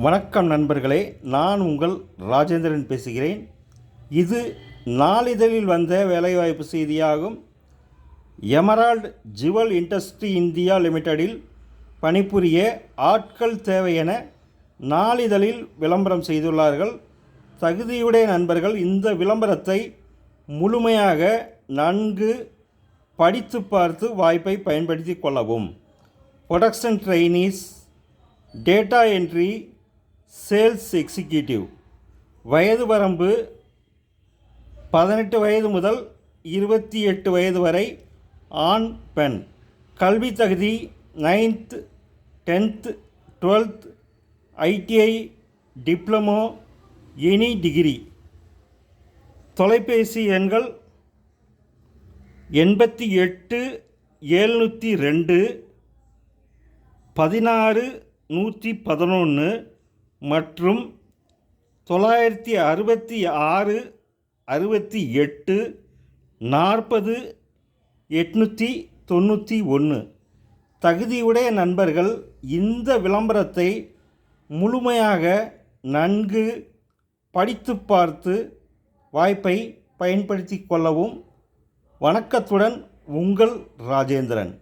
வணக்கம் நண்பர்களே, நான் உங்கள் ராஜேந்திரன் பேசுகிறேன். இது நாளிதழில் வந்த வேலைவாய்ப்பு செய்தியாகும். எமரால்டு ஜுவல் இண்டஸ்ட்ரி இந்தியா லிமிடெடில் பணிபுரிய ஆட்கள் தேவை என நாளிதழில் விளம்பரம் செய்துள்ளார்கள். தகுதியுடைய நண்பர்கள் இந்த விளம்பரத்தை முழுமையாக நன்கு படித்து பார்த்து வாய்ப்பை பயன்படுத்தி கொள்ளவும். Production trainees, data entry, sales executive. வயது வரம்பு 18 வயது முதல் 28 வயது வரை, ஆண் பெண். கல்வி தகுதி 9th 10th 12th, ITI, diploma, any degree. தொலைபேசி எண்கள் 88 702 16 111 மற்றும் 966 68 40 891. தகுதியுடைய நண்பர்கள் இந்த விளம்பரத்தை முழுமையாக நன்கு படித்து பார்த்து வாய்ப்பை பயன்படுத்தி கொள்ளவும். வணக்கத்துடன் உங்கள் ராஜேந்திரன்.